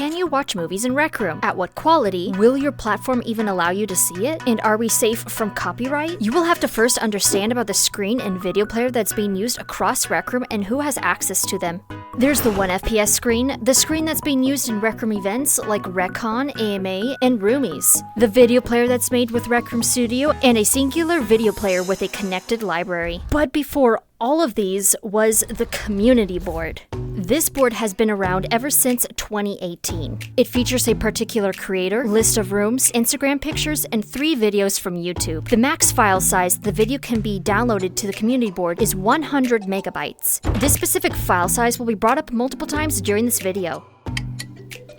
Can you watch movies in Rec Room? At what quality? Will your platform even allow you to see it? And are we safe from copyright? You will have to first understand about the screen and video player that's being used across Rec Room and who has access to them. There's the 1 FPS screen, the screen that's being used in Rec Room events like RecCon, AMA, and Roomies, the video player that's made with Rec Room Studio, and a singular video player with a connected library. But before all of these was the community board. This board has been around ever since 2018. It features a particular creator, list of rooms, Instagram pictures, and 3 videos from YouTube. The max file size the video can be downloaded to the community board is 100 megabytes. This specific file size will be brought up multiple times during this video.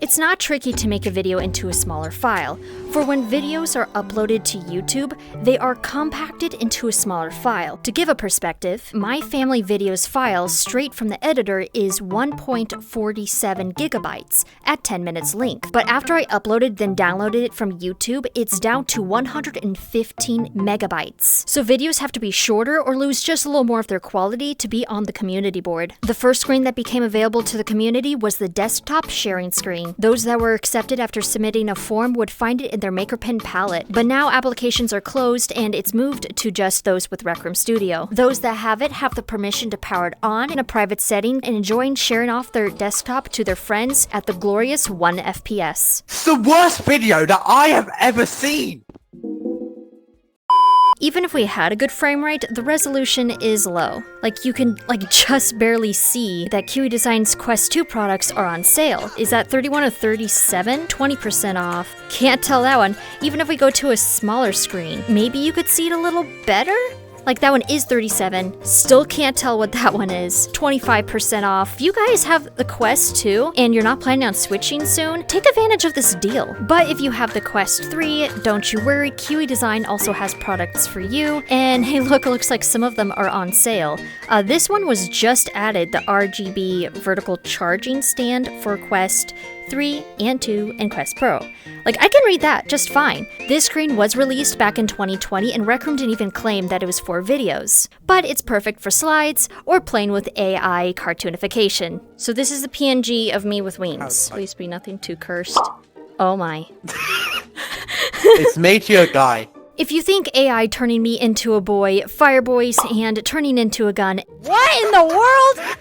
It's not tricky to make a video into a smaller file, for when videos are uploaded to YouTube, they are compacted into a smaller file. To give a perspective, my family videos file straight from the editor is 1.47 gigabytes at 10 minutes length. But after I uploaded then downloaded it from YouTube, it's down to 115 megabytes. So videos have to be shorter or lose just a little more of their quality to be on the community board. The first screen that became available to the community was the desktop sharing screen. Those that were accepted after submitting a form would find it in their MakerPen palette, but now applications are closed and it's moved to just those with Rec Room Studio. Those that have it have the permission to power it on in a private setting and enjoying sharing off their desktop to their friends at the glorious 1 FPS. It's the worst video that I have ever seen! Even if we had a good frame rate, the resolution is low. Like, you can just barely see that Kiwi Design's Quest 2 products are on sale. Is that 31 or 37? 20% off. Can't tell that one. Even if we go to a smaller screen, maybe you could see it a little better? Like, that one is 37. Still can't tell what that one is. 25% off. If you guys have the Quest 2 and you're not planning on switching soon, take advantage of this deal. But if you have the Quest 3, don't you worry, Kiwi Design also has products for you. And hey, look, it looks like some of them are on sale. This one was just added, the RGB vertical charging stand for Quest 3 and 2 and Quest Pro. Like, I can read that just fine. This screen was released back in 2020 and Rec Room didn't even claim that it was for videos. But it's perfect for slides or playing with AI cartoonification. So this is the PNG of me with wings. Please be nothing too cursed. Oh my. It's made you a guy. If you think AI turning me into a boy, Fireboy's hand turning into a gun, what in the world?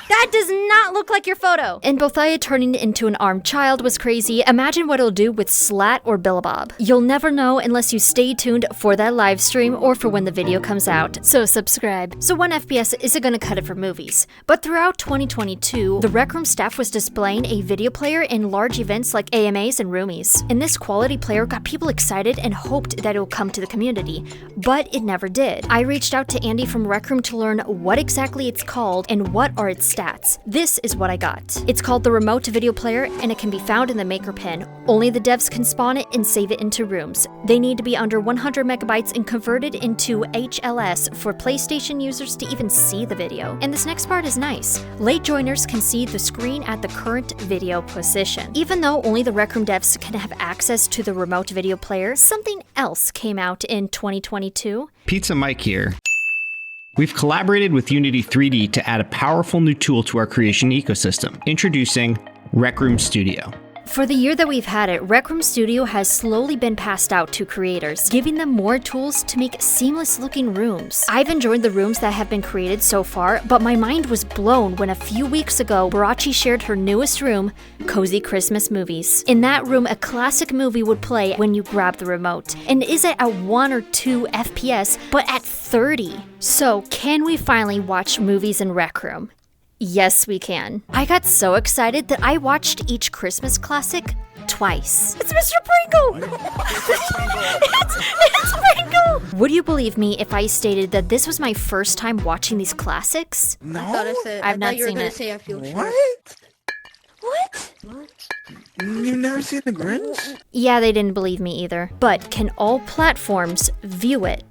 That does not look like your photo. And Bothia turning into an armed child was crazy. Imagine what it'll do with Slat or Billabong. You'll never know unless you stay tuned for that live stream or for when the video comes out. So subscribe. So 1 FPS isn't gonna cut it for movies. But throughout 2022, the Rec Room staff was displaying a video player in large events like AMAs and Roomies. And this quality player got people excited and hoped that it would come to the community, but it never did. I reached out to Andy from Rec Room to learn what exactly it's called and what are its stats. This is what I got. It's called the Remote Video Player and it can be found in the MakerPen. Only the devs can spawn it and save it into rooms. They need to be under 100 megabytes and converted into HLS for PlayStation users to even see the video. And this next part is nice. Late joiners can see the screen at the current video position. Even though only the Rec Room devs can have access to the Remote Video Player, something else came out in 2022. Pizza Mike here. We've collaborated with Unity 3D to add a powerful new tool to our creation ecosystem, introducing Rec Room Studio. For the year that we've had it, Rec Room Studio has slowly been passed out to creators, giving them more tools to make seamless looking rooms. I've enjoyed the rooms that have been created so far, but my mind was blown when a few weeks ago, Barachi shared her newest room, Cozy Christmas Movies. In that room, a classic movie would play when you grab the remote, and isn't at 1 or 2 FPS, but at 30. So, can we finally watch movies in Rec Room? Yes, we can. I got so excited that I watched each Christmas classic twice. It's Mr. Pringle! it's Pringle! Would you believe me if I stated that this was my first time watching these classics? No? I've not seen it. What? You've never seen The Grinch? Yeah, they didn't believe me either. But can all platforms view it?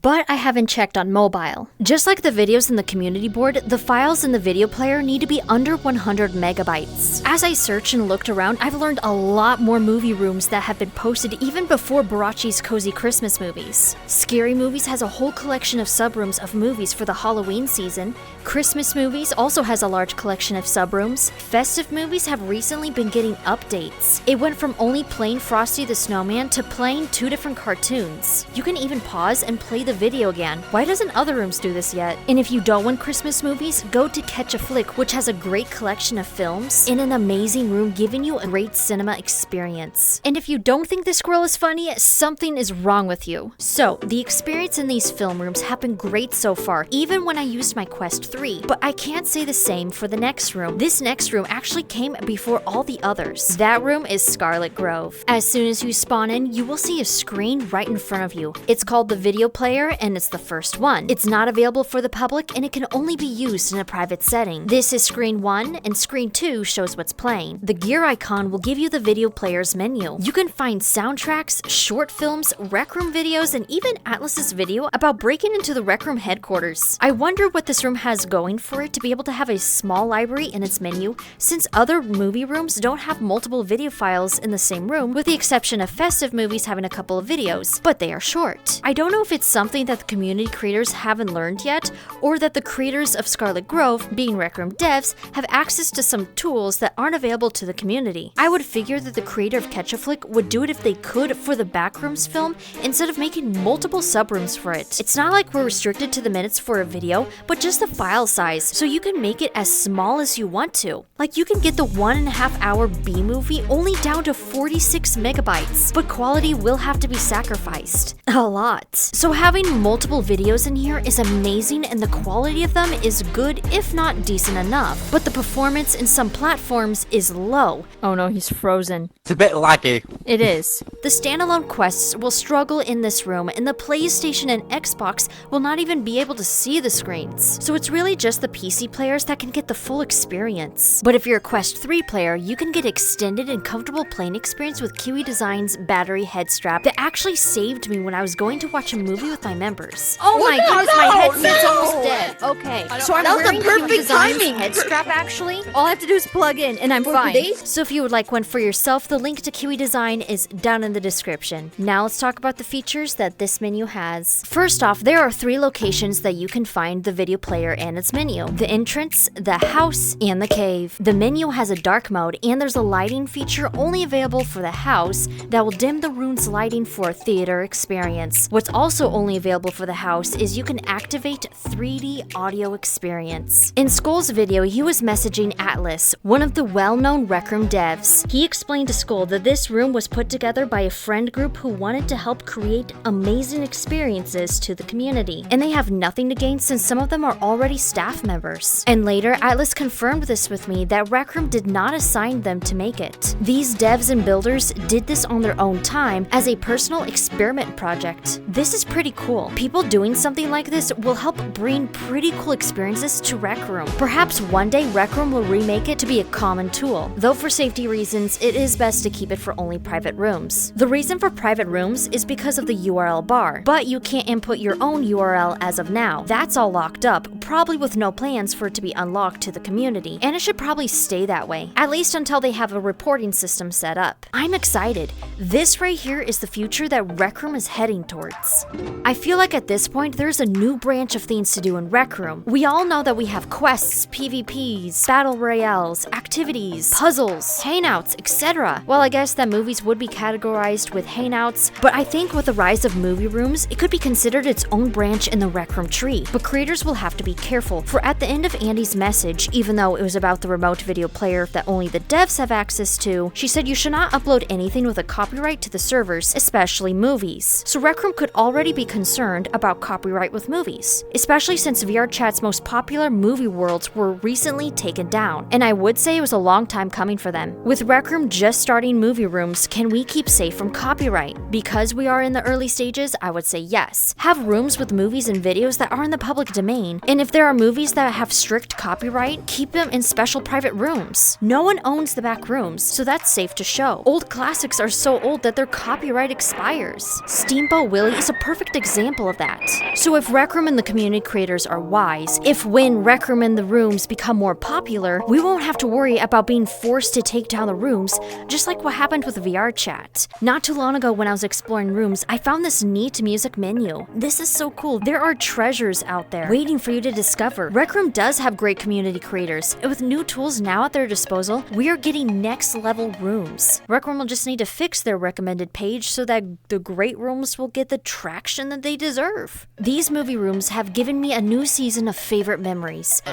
but I haven't checked on mobile. Just like the videos in the community board, the files in the video player need to be under 100 megabytes. As I searched and looked around, I've learned a lot more movie rooms that have been posted even before Barachi's Cozy Christmas Movies. Scary Movies has a whole collection of subrooms of movies for the Halloween season. Christmas Movies also has a large collection of subrooms. Festive Movies have recently been getting updates. It went from only playing Frosty the Snowman to playing 2 different cartoons. You can even pause and play the video again. Why doesn't other rooms do this yet? And if you don't want Christmas Movies, go to Catch a Flick, which has a great collection of films in an amazing room giving you a great cinema experience. And if you don't think this squirrel is funny, something is wrong with you. So, the experience in these film rooms have been great so far, even when I used my Quest 3. But I can't say the same for the next room. This next room actually came before all the others. That room is Scarlet Grove. As soon as you spawn in, you will see a screen right in front of you. It's called the video player, and it's the first one. It's not available for the public, and it can only be used in a private setting. This is screen 1, and screen 2 shows what's playing. The gear icon will give you the video player's menu. You can find soundtracks, short films, Rec Room videos, and even Atlas's video about breaking into the Rec Room headquarters. I wonder what this room has going for it to be able to have a small library in its menu, since other movie rooms don't have multiple video files in the same room, with the exception of Festive Movies having a couple of videos, but they are short. I don't know if it's something that the community creators haven't learned yet, or that the creators of Scarlet Grove, being Rec Room devs, have access to some tools that aren't available to the community. I would figure that the creator of Catch a Flick would do it if they could for the Backrooms film, instead of making multiple subrooms for it. It's not like we're restricted to the minutes for a video, but just the file size, so you can make it as small as you want to. Like, you can get the 1.5 hour B movie only down to 46 megabytes, but quality will have to be sacrificed. A lot. So having multiple videos in here is amazing, and the quality of them is good, if not decent enough, but the performance in some platforms is low. Oh no, he's frozen. It's a bit laggy. It is. The standalone quests will struggle in this room, and the PlayStation and Xbox will not even be able to see the screens. So it's really just the PC players that can get the full experience. But if you're a Quest 3 player, you can get extended and comfortable playing experience with Kiwi Design's battery head strap that actually saved me when I was going to watch a movie with my members. Oh my goodness, my headset's almost dead. Okay, so I'm wearing Kiwi Design's head strap actually. All I have to do is plug in and I'm fine. So if you would like one for yourself, the link to Kiwi Design is down in the description. Now let's talk about the features that this menu has. First off, there are 3 locations that you can find the video player and its menu: the entrance, the house, and the cave. The menu has a dark mode, and there's a lighting feature only available for the house that will dim the room's lighting for a theater experience. What's also only available for the house is you can activate 3D audio experience. In Skull's video, he was messaging Atlas, one of the well-known Rec Room devs. He explained to Skull that this room was put together by a friend group who wanted to help create amazing experiences to the community, and they have nothing to gain since some of them are already staff members. And later, Atlas confirmed this with me that Rec Room did not assign them to make it. These devs and builders did this on their own time as a personal experiment project. This is pretty cool. People doing something like this will help bring pretty cool experiences to Rec Room. Perhaps one day Rec Room will remake it to be a common tool, though for safety reasons, it is best to keep it for only private rooms. The reason for private rooms is because of the URL bar, but you can't input your own URL as of now. That's all locked up, probably with no plans for it to be unlocked to the community, and it should probably stay that way, at least until they have a reporting system set up. I'm excited. This right here is the future that Rec Room is heading towards. I feel like at this point, there's a new branch of things to do in Rec Room. We all know that we have quests, PvPs, battle royales, activities, puzzles, hangouts, etc. Well, I guess that movies would be categorized with hangouts, but I think with the rise of movie rooms, it could be considered its own branch in the Rec Room tree. But creators will have to be careful, for at the end of Andy's message, even though it was about the remote video player that only the devs have access to, she said you should not upload anything with a copyright to the servers, especially movies. So Rec Room could already be concerned about copyright with movies, especially since VRChat's most popular movie worlds were recently taken down, and I would say it was a long time coming for them. With Rec Room just starting movie rooms, can we keep safe from copyright? Because we are in the early stages, I would say yes. Have rooms with movies and videos that are in the public domain, and if there are movies that have strict copyright, keep them in special private rooms. No one owns the back rooms, so that's safe to show. Old classics are so old that their copyright expires. Steamboat Willie is a perfect example of that. So if Rec Room and the community creators are wise, if when Rec Room and the rooms become more popular, we won't have to worry about being forced to take down the rooms, just like what happened with VR chat. Not too long ago when I was exploring rooms, I found this neat music menu. This is so cool. There are treasures out there waiting for you to discover. Rec Room does have great community creators, and with new tools now at their disposal, we are getting next level rooms. Rec Room will just need to fix their recommended page so that the great rooms will get the traction that they deserve. These movie rooms have given me a new season of favorite memories. I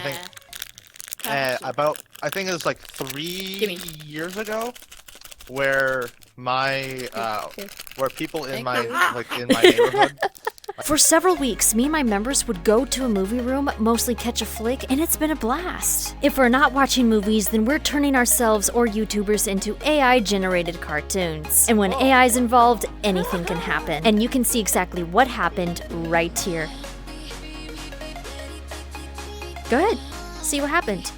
think it was like 3 years ago, where where people in my neighborhood. For several weeks, me and my members would go to a movie room, mostly catch a flick, and it's been a blast. If we're not watching movies, then we're turning ourselves or YouTubers into AI-generated cartoons. And when AI is involved, anything can happen. And you can see exactly what happened right here. Go ahead, see what happened.